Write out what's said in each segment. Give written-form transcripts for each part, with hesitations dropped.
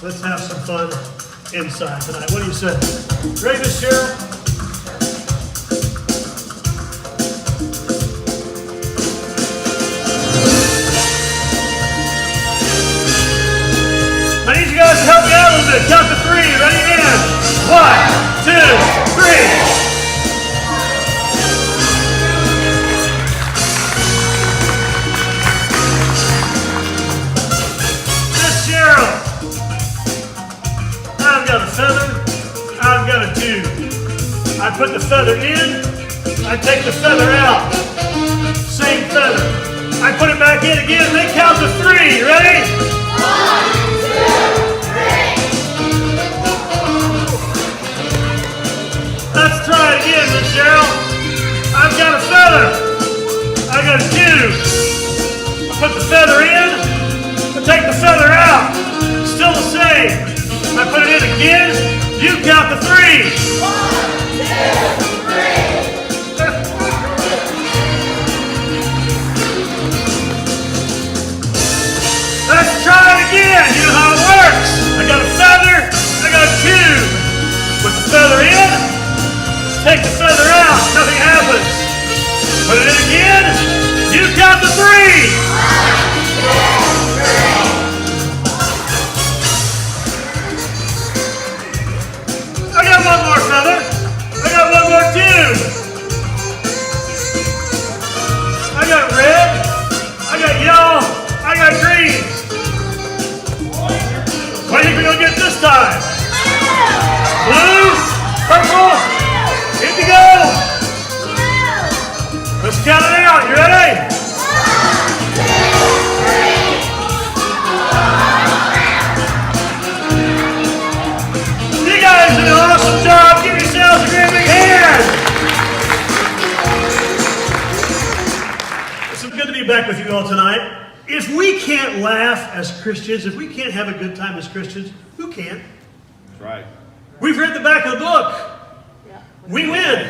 let's have some fun inside tonight. What do you say? Ready, Miss Cheryl? I need you guys to help me out a little bit. Count to three. Ready? In. 1, 2, 3. I've got a feather, I've got a tube. I put the feather in, I take the feather out. Same feather. I put it back in again, they count to three. Ready? 1, 2, 3. Let's try it again, Miss Cheryl. I've got a feather, I got a tube. I put the feather in, I take the feather out. Still the same. I put it in again, you count to three. 1, 2, 3. Let's try it again. You know how it works. I got a feather, I got a tube. Put the feather in, take the feather out, nothing happens. Put it in again, you count to three. 1, 2, 3. I got one more feather. I got one more tube. I got red. I got yellow. I got green. What do you think we're going to get this time? Blue, purple, indigo. Let's count it out. You ready? 1, 2, 3. You guys did an awesome job. Give yourselves a great big hand. It's good to be back with you all tonight. If we can't laugh as Christians, if we can't have a good time as Christians, who can? That's right. We've read the back of the book. We win.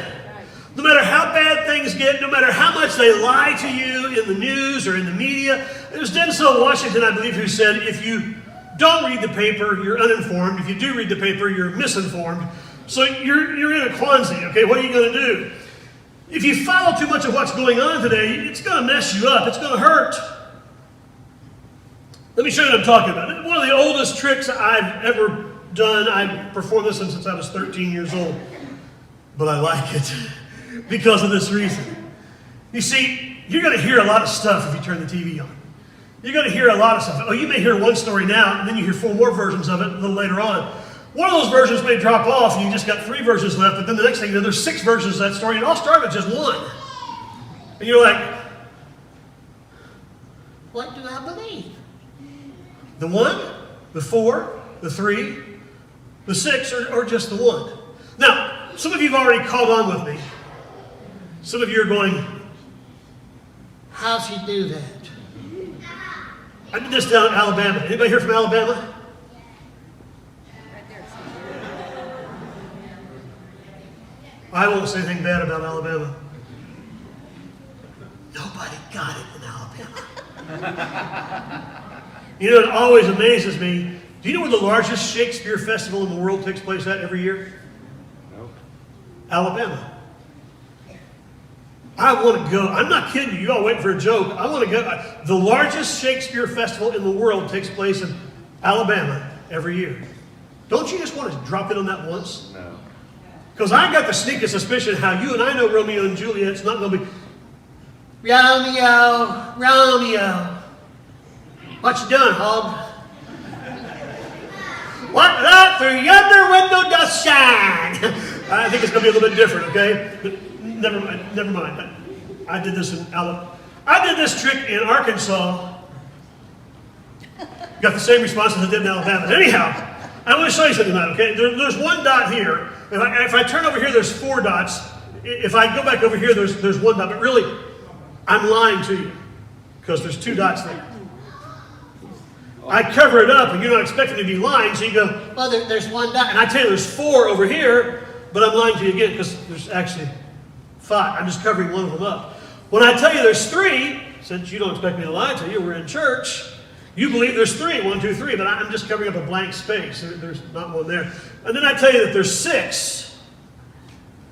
No matter how bad things get, no matter how much they lie to you in the news or in the media. It was Denzel Washington, I believe, who said, if you don't read the paper, you're uninformed. If you do read the paper, you're misinformed. So you're in a quandary, okay? What are you going to do? If you follow too much of what's going on today, it's going to mess you up. It's going to hurt. Let me show you what I'm talking about. One of the oldest tricks I've ever done, I've performed this since I was 13 years old. But I like it because of this reason. You see, you're going to hear a lot of stuff if you turn the TV on. You're going to hear a lot of stuff. Oh, you may hear one story now, and then you hear 4 more versions of it a little later on. One of those versions may drop off, and you just got 3 versions left, but then the next thing you know, there's 6 versions of that story, and all start with just one. And you're like, what do I believe? The 1, the 4, the 3, the 6, or just the 1? Now, some of you have already caught on with me. Some of you are going, how's he do that? I did this down in Alabama. Anybody here from Alabama? I won't say anything bad about Alabama. Nobody got it in Alabama. You know, it always amazes me. Do you know where the largest Shakespeare festival in the world takes place at every year? No. Alabama. I want to go. I'm not kidding you. You all waiting for a joke. I want to go. The largest Shakespeare festival in the world takes place in Alabama every year. Don't you just want to drop in on that once? No. Because I got the sneaking suspicion how you and I know Romeo and Juliet's not going to be Romeo, Romeo. What you doing, Hog? What light through yonder window doth shine? I think it's going to be a little bit different, okay? But never mind. I did this in Alabama. I did this trick in Arkansas. Got the same response as I did in Alabama. Anyhow, I want to show you something tonight, okay? There's one dot here. If I turn over here, there's 4 dots. If I go back over here, there's 1 dot. But really, I'm lying to you because there's 2 dots there. I cover it up, and you're not expecting to be lying, so you go, well, there's 1 dot. And I tell you, there's 4 over here, but I'm lying to you again because there's actually 5. I'm just covering one of them up. When I tell you there's 3, since you don't expect me to lie to you, we're in church, You believe there's three, 1, 2, 3, but I'm just covering up a blank space. There's not one there. And then I tell you that there's 6.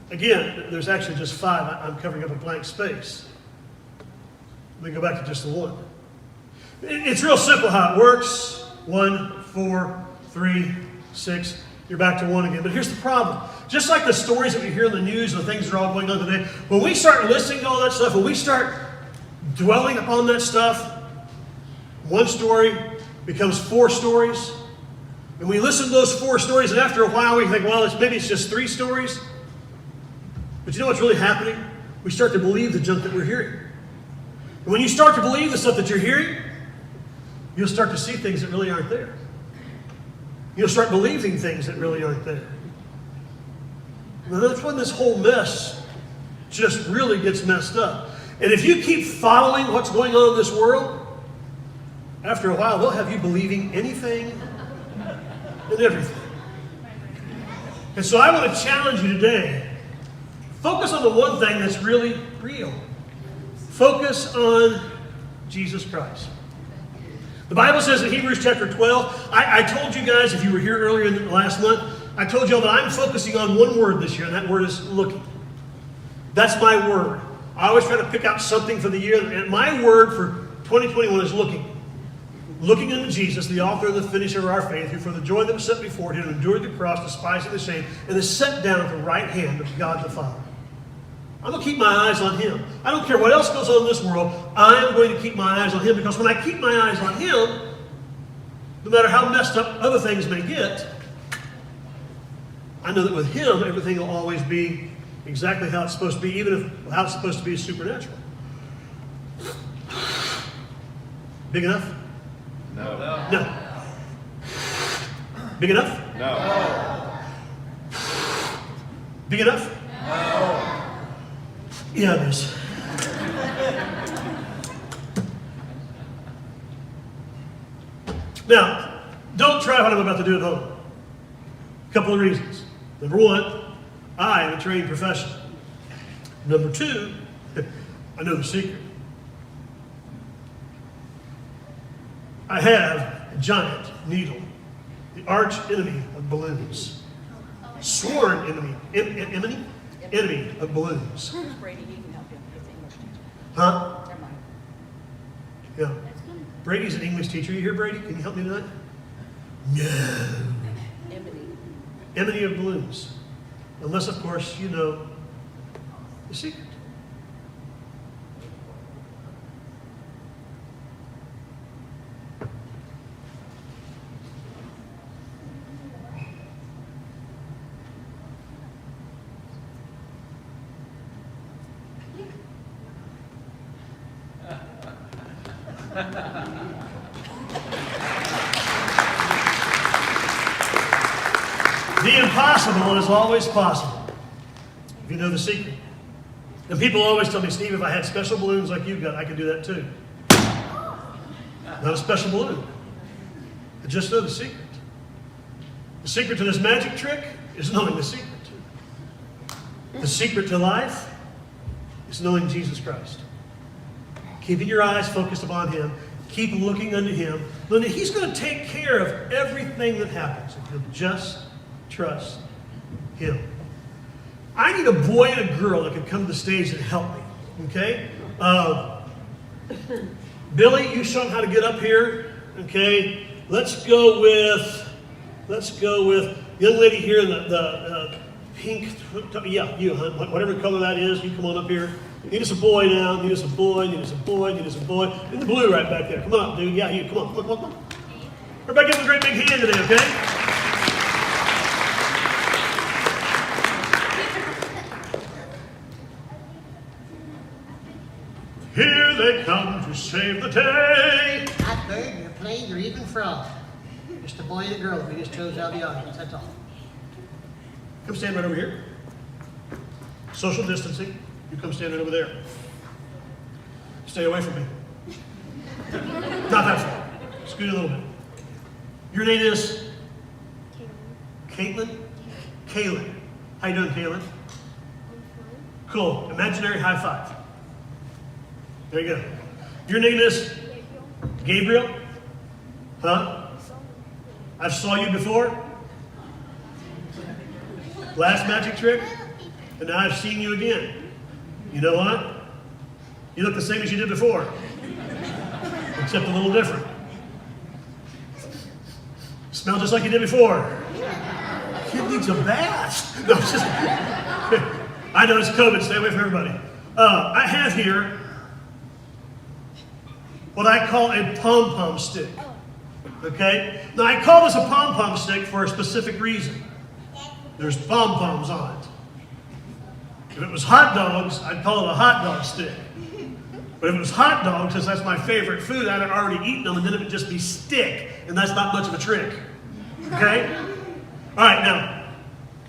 Again, there's actually just 5. I'm covering up a blank space. Let me go back to just the 1. It's real simple how it works. 1, 4, 3, 6. You're back to 1 again. But here's the problem. Just like the stories that we hear in the news and the things that are all going on today, when we start listening to all that stuff, when we start dwelling upon that stuff, one story becomes 4 stories. And we listen to those 4 stories, and after a while we think, well, maybe it's just 3 stories. But you know what's really happening? We start to believe the junk that we're hearing. And when you start to believe the stuff that you're hearing, you'll start to see things that really aren't there. You'll start believing things that really aren't there. And that's when this whole mess just really gets messed up. And if you keep following what's going on in this world, after a while, they'll have you believing anything and everything. And so I want to challenge you today. Focus on the one thing that's really real. Focus on Jesus Christ. The Bible says in Hebrews chapter 12, I told you guys, if you were here earlier in the last month, I told you all that I'm focusing on one word this year, and that word is looking. That's my word. I always try to pick out something for the year, and my word for 2021 is looking. Looking unto Jesus, the author and the finisher of our faith, who for the joy that was set before him endured the cross, despising the shame, and is set down at the right hand of God the Father. I'm going to keep my eyes on him. I don't care what else goes on in this world. I am going to keep my eyes on him, because when I keep my eyes on him, no matter how messed up other things may get, I know that with him, everything will always be exactly how it's supposed to be, even if how it's supposed to be is supernatural. Big enough? No. No. Big enough? No. Big enough? No. Yeah, it is. Now, don't try what I'm about to do at home. A couple of reasons. Number 1, I am a trained professional. Number 2, I know the secret. I have a giant needle, the arch enemy of balloons. Sworn enemy of balloons. Brady, you can help him. He's the English teacher. Huh? Never mind. Yeah. Brady's an English teacher. You hear, Brady? Can you help me tonight? No. Enemy of balloons. Unless, of course, you know the secret. The impossible is always possible, if you know the secret. And people always tell me, Steve, if I had special balloons like you've got, I could do that too. Not a special balloon. I just know the secret. The secret to this magic trick is knowing the secret. The secret to life is knowing Jesus Christ. Keeping your eyes focused upon him. Keep looking unto him. Then he's going to take care of everything that happens if you'll just trust him. I need a boy and a girl that can come to the stage and help me. Okay? Billy, you show them how to get up here. Okay? Let's go with young lady here in the pink. Yeah, you, whatever color that is. You come on up here. Need us a boy now. Need us a boy. Need us a boy. Need us a boy. In the blue right back there. Come on up, dude. Yeah, you. Come on. Come on. Come on. Everybody give him a great big hand today, okay? Here they come to save the day. Not bird, nor plane, nor even frog. Just a boy and a girl that we just chose out of the audience, that's all. Come stand right over here. Social distancing. You come stand right over there. Stay away from me. Not that far. Scoot a little bit. Your name is? Caitlin? Kaylin. How you doing, Kaylin? Cool. Imaginary high five. There you go. Your name is? Gabriel. Huh? I've saw you before? Last magic trick? And now I've seen you again. You know what? You look the same as you did before. Except a little different. Smell just like you did before. Kid needs a bath. No, it's just, I know it's COVID. Stay away from everybody. I have here what I call a pom-pom stick. Okay? Now, I call this a pom-pom stick for a specific reason. There's pom-poms on it. If it was hot dogs, I'd call it a hot dog stick. But if it was hot dogs, since that's my favorite food, I'd have already eaten them, and then it would just be stick, and that's not much of a trick. Okay? All right, now,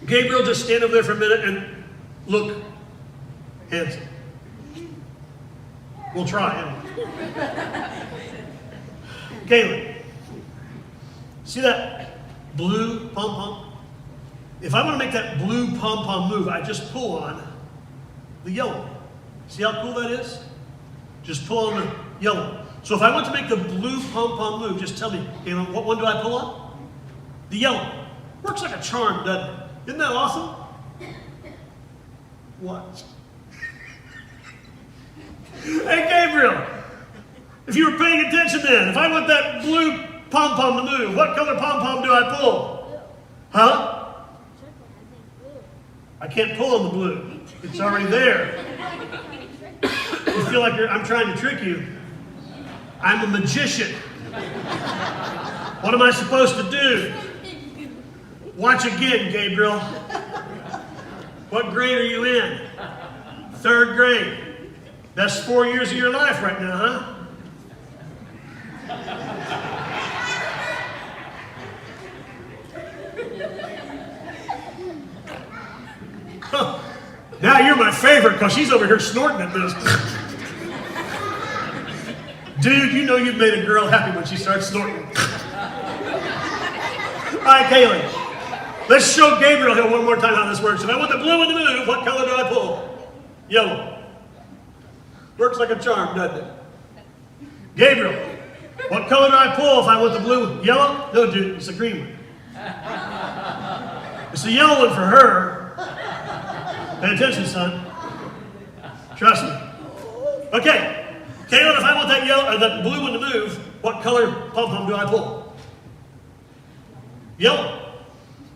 Gabriel, just stand over there for a minute and look handsome. We'll try, anyway. Galen, see that blue pom-pom? If I want to make that blue pom-pom move, I just pull on the yellow. See how cool that is? Just pull on the yellow. So if I want to make the blue pom-pom move, just tell me, Galen, what one do I pull on? The yellow. Works like a charm, doesn't it? Isn't that awesome? What? Hey, Gabriel, if you were paying attention then, if I want that blue pom-pom to move, what color pom-pom do I pull? Huh? I can't pull on the blue. It's already there. You feel like I'm trying to trick you. I'm a magician. What am I supposed to do? Watch again, Gabriel. What grade are you in? 3rd grade. That's 4 years of your life right now, huh? Now you're my favorite because she's over here snorting at this. Dude, you know you've made a girl happy when she starts snorting. All right, Kaylin. Let's show Gabriel here one more time how this works. If I want the blue one to move, what color do I pull? Yellow. Works like a charm, doesn't it? Gabriel, what color do I pull if I want the blue? Yellow? No, dude, it's a green one. It's a yellow one for her. Pay attention, son. Trust me. Okay, Caleb, if I want that yellow, that blue one to move, what color pom-pom do I pull? Yellow.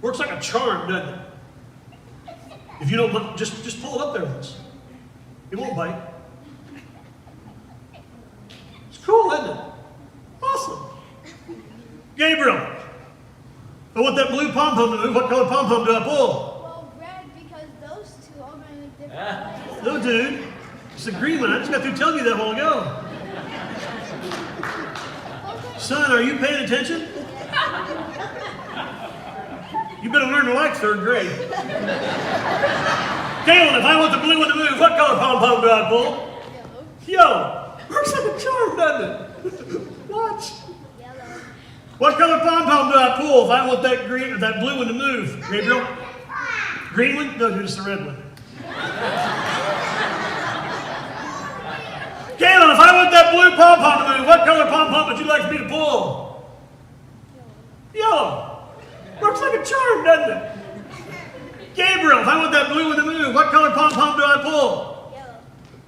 Works like a charm, doesn't it? If you don't mind, just pull it up there once. It won't bite. It's cool, isn't it? Awesome. Gabriel, I want that blue pom-pom to move. What color pom-pom do I pull? Well, red, because those two are going to look different. No, dude. It's the green one. I just got through telling you that a while ago. Son, are you paying attention? You better learn to like 3rd grade. Galen, if I want the blue one to move, what color pom-pom do I pull? Yellow. Works like a charm, doesn't it? Watch. Yellow. What color pom-pom do I pull if I want that green or that blue one to move? Gabriel? Green one? No, dude, it's the red one. Galen, if I want that blue pom-pom to move, what color pom-pom would you like me to pull? Yellow. Works like a charm, doesn't it? Gabriel, if I want that blue one to move, what color pom-pom do I pull? Yellow.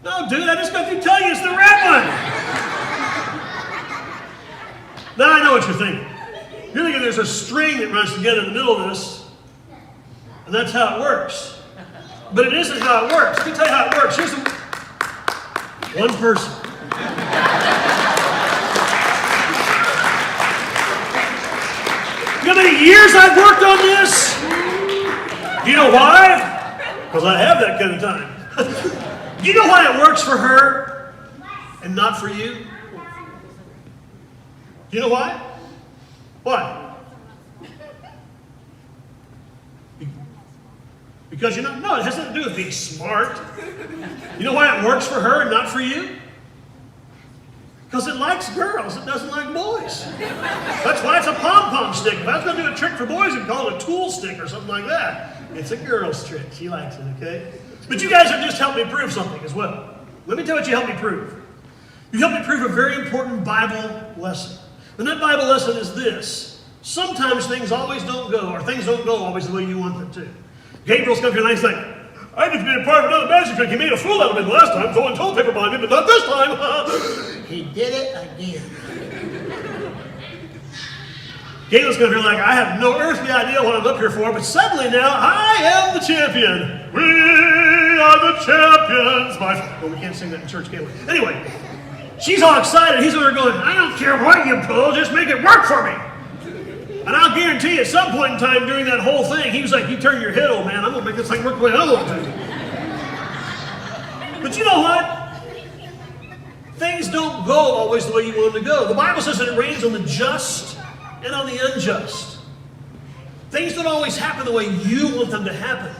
No, dude, I just got through telling you it's the red one. Now I know what you're thinking. You're thinking there's a string that runs together in the middle of this, and that's how it works. But it isn't how it works. Let me tell you how it works. Here's one person. You know how many years I've worked on this? Do you know why? Because I have that kind of time. Do you know why it works for her and not for you? Do you know why? Why? Because you're not, no, it has nothing to do with being smart. You know why it works for her and not for you? Because it likes girls, it doesn't like boys. That's why it's a pom-pom stick. If I was going to do a trick for boys, I'd call it a tool stick or something like that. It's a girl's trick. She likes it, okay? But you guys have just helped me prove something as well. Let me tell you what you helped me prove. You helped me prove a very important Bible lesson. And that Bible lesson is this. Sometimes things always don't go, or things don't go always the way you want them to. Gabriel's come here and he's like, I need to be a part of another magic trick. He made a fool out of me the last time, throwing toilet paper behind me, but not this time. He did it again. Gabriel's going to be like, I have no earthly idea what I'm up here for, but suddenly now I am the champion. We are the champions. Well, we can't sing that in church, can we? Anyway, she's all excited. He's over there going, I don't care what you pull, just make it work for me. And I'll guarantee at some point in time during that whole thing, he was like, you turn your head, old man, I'm going to make this thing work the way I want to. But you know what? Things don't go always the way you want them to go. The Bible says that it rains on the just and on the unjust. Things don't always happen the way you want them to happen.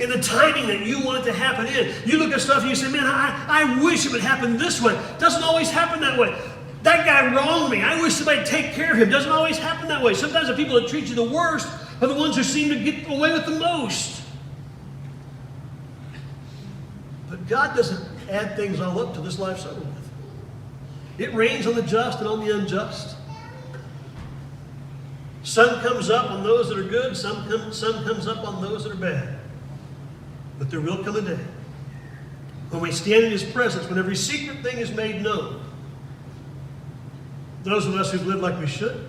In the timing that you want it to happen in. You look at stuff and you say, man, I wish it would happen this way. It doesn't always happen that way. That guy wronged me. I wish somebody would take care of him. It doesn't always happen that way. Sometimes the people that treat you the worst are the ones who seem to get away with the most. But God doesn't add things all up to this life's over with. It rains on the just and on the unjust. Sun comes up on those that are good. Sun comes up on those that are bad. But there will come a day when we stand in His presence, when every secret thing is made known. Those of us who've lived like we should,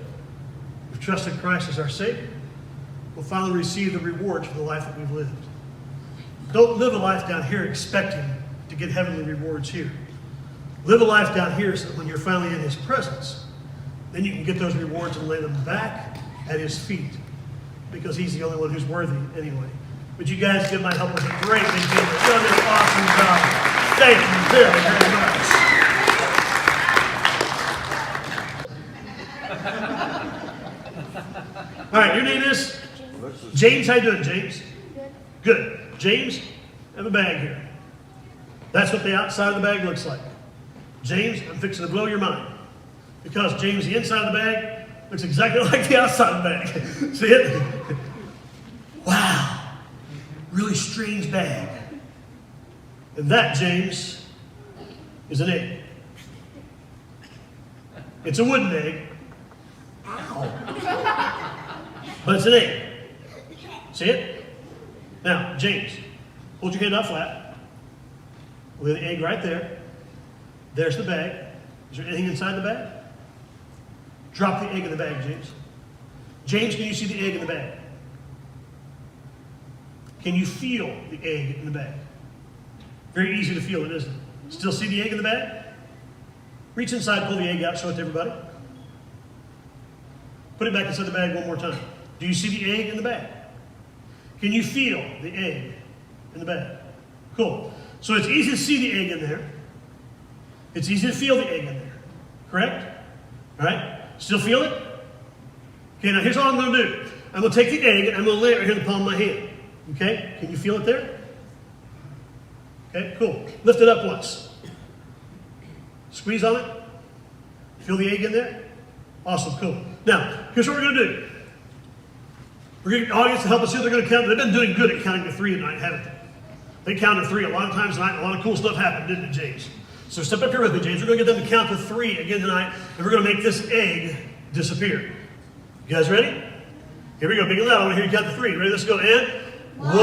who've trusted Christ as our Savior, will finally receive the rewards for the life that we've lived. Don't live a life down here expecting to get heavenly rewards here. Live a life down here so that when you're finally in His presence, then you can get those rewards and lay them back at His feet, because He's the only one who's worthy anyway. Would you guys give my helpers a great big hand? You've done an awesome job. Thank you very, very much. All right, your name is? James. How you doing, James? Good. Good. James, I have a bag here. That's what the outside of the bag looks like. James, I'm fixing to blow your mind. Because, James, the inside of the bag looks exactly like the outside of the bag. See it? Wow. Really strange bag. And that, James, is an egg. It's a wooden egg. Ow. But it's an egg. See it? Now, James, hold your hand out flat. We'll have the egg right there. There's the bag. Is there anything inside the bag? Drop the egg in the bag, James. James, can you see the egg in the bag? Can you feel the egg in the bag? Very easy to feel it, isn't it? Still see the egg in the bag? Reach inside, pull the egg out, show it to everybody. Put it back inside the bag one more time. Do you see the egg in the bag? Can you feel the egg in the bag? Cool. So it's easy to see the egg in there. It's easy to feel the egg in there. Correct? All right? Still feel it? Okay, now here's what I'm going to do. I'm going to take the egg and I'm going to lay it right here in the palm of my hand. Okay? Can you feel it there? Okay, cool. Lift it up once. Squeeze on it. Feel the egg in there? Awesome, cool. Now, here's what we're going to do. We're going to get the audience to help us here. They're going to count. They've been doing good at counting to 3 tonight, haven't they? They counted 3 a lot of times tonight. A lot of cool stuff happened, didn't it, James? So step up here with me, James. We're going to get them to count to 3 again tonight, and we're going to make this egg disappear. You guys ready? Here we go. Big and loud. I want to hear you count to 3. Ready? Let's go. And 1, 2,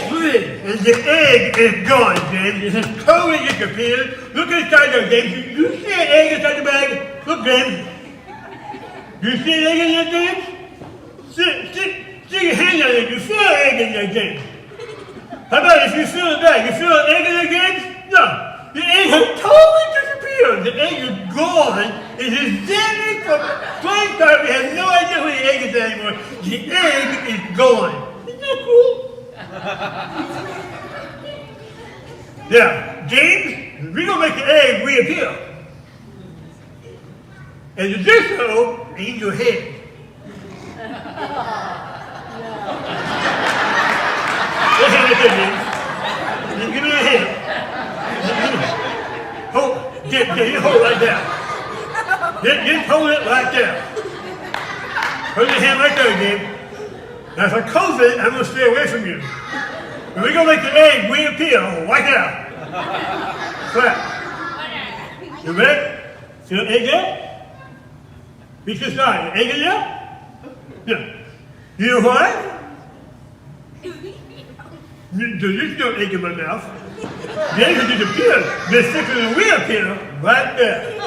3. And the egg is gone, James. This is totally disappeared. Look inside there, James. You see an egg inside the bag? Look, James. You see an egg in there, James? Stick your hand on it. You feel an egg in there, James. How about if you feel the bag? You feel an egg in there, James? No. The egg has totally disappeared. The egg is gone. It is dead from plain time. We have no idea where the egg is anymore. The egg is gone. Isn't that cool? Yeah, James, we're going to make the egg reappear. And to do so, I need your head. Let's have it there, James. Give me your head. Hold, get hold right there. Just hold it right there. Hold your hand right there, James. Now for COVID, I'm going to stay away from you. But we're going to make the egg reappear right now. Flat. You ready? Feel an egg there? Reach this side. Egg in there? Yeah. You know what? There's no egg in my mouth. The egg will disappear. They're thicker than we appear right there.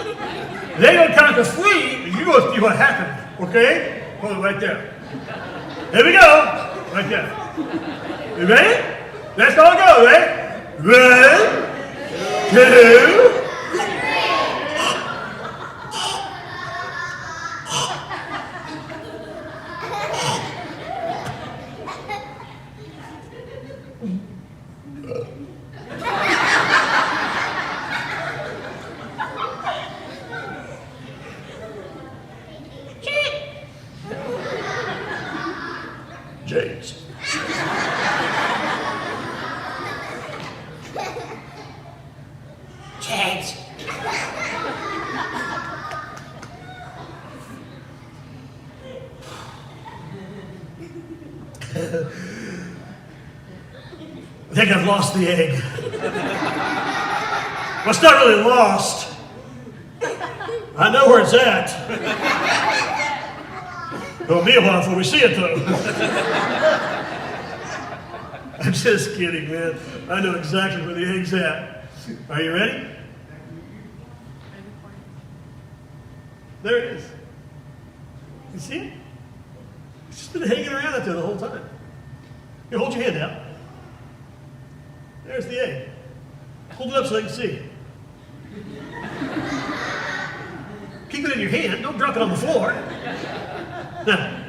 They don't count to 3, and you go see what happened. Okay? Hold it right there. There we go. Right there. You ready? Let's all go, right? 1, 2. James. James. I think I've lost the egg. Well, it's not really lost. I know where it's at. It'll be a while before we see it, though. I'm just kidding, man. I know exactly where the egg's at. Are you ready? There it is. You see it? It's just been hanging around out there the whole time. Here, hold your hand out. There's the egg. Hold it up so they can see. Keep it in your hand. Don't drop it on the floor. Now,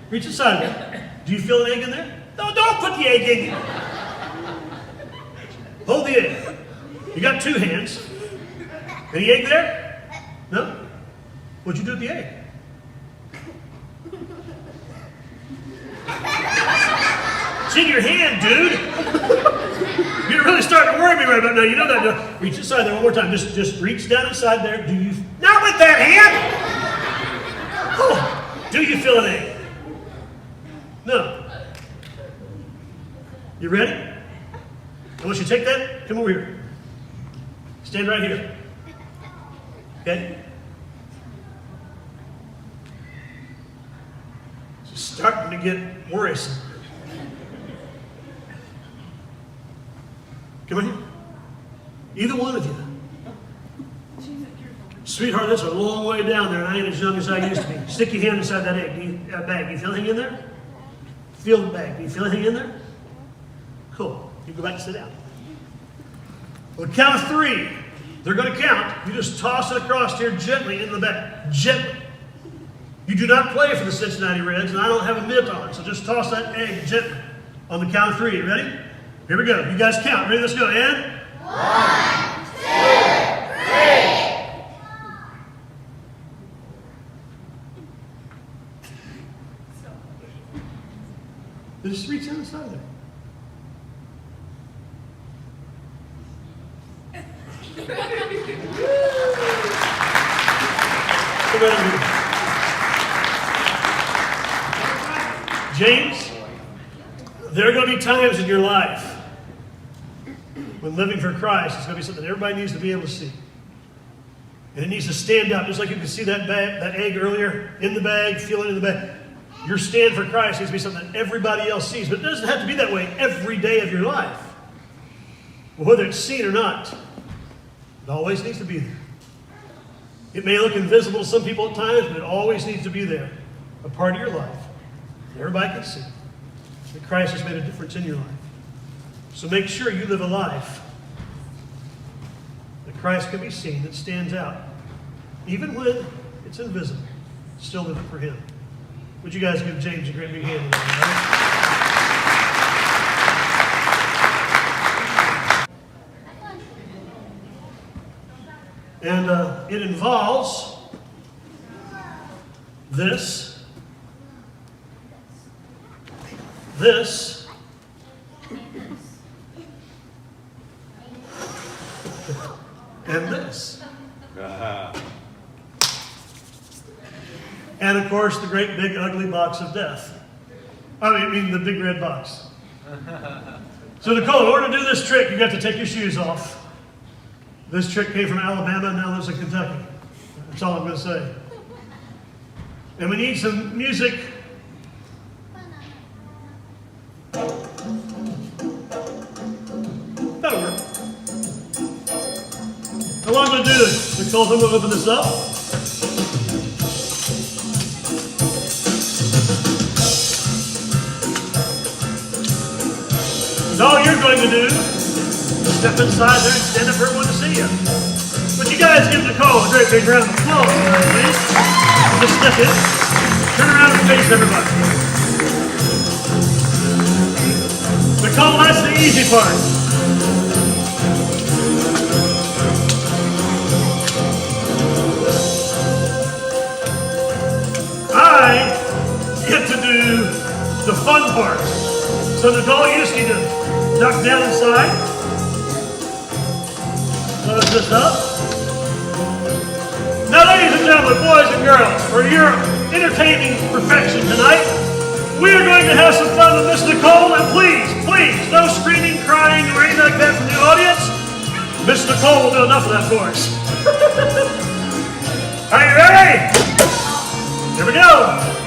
reach inside of it. Do you feel an egg in there? No, don't put the egg in. Hold the egg. You got 2 hands. Any egg there? No? What'd you do with the egg? It's in your hand, dude. You're really starting to worry me right about now. You know that. No. Reach inside there one more time. Just reach down inside there. Do you? Not with that hand. Oh, do you feel an egg? No. You ready? I want you to take that. Come over here. Stand right here. Okay? It's starting to get worrisome. Come on here. Either one of you. Sweetheart, that's a long way down there, and I ain't as young as I used to be. Stick your hand inside that egg. Bag. Do you feel anything in there? Feel the bag. Do you feel anything in there? Cool. You go back and sit down. Well, count of 3. They're going to count. You just toss it across here gently in the bag. Gently. You do not play for the Cincinnati Reds, and I don't have a mitt on, so just toss that egg gently on the count of 3. You ready? Here we go. You guys count. Ready? Let's go. And 1, 2, 3. just reach down inside there. Come right over here. James, there are going to be times in your life when living for Christ is going to be something everybody needs to be able to see. And it needs to stand up, just like you could see that egg earlier in the bag, feel it in the bag. Your stand for Christ needs to be something that everybody else sees, but it doesn't have to be that way every day of your life. Well, whether it's seen or not, it always needs to be there. It may look invisible to some people at times, but it always needs to be there, a part of your life. Everybody can see that Christ has made a difference in your life. So make sure you live a life that Christ can be seen, that stands out. Even when it's invisible, still live it for Him. Would you guys give James a great big hand? And it involves this, and this. And of course, the great big ugly box of death. I mean the big red box. So Nicole, in order to do this trick, you got to take your shoes off. This trick came from Alabama and now lives in Kentucky. That's all I'm going to say. And we need some music. That'll work. And what I'm going to do is, Nicole, I'm going to open this up. And all you're going to do is step inside there and stand up for everyone to see you. But you guys give Nicole a great big round of applause, please. Just step in. Turn around and face everybody. Nicole, that's the easy part. I get to do the fun part. So Nicole, you just need to duck down inside. Close this up. Now, ladies and gentlemen, boys and girls, for your entertaining perfection tonight, we are going to have some fun with Miss Nicole, and please, no screaming, crying, or anything like that from the audience. Miss Nicole will do enough of that for us. Are you ready? Here we go.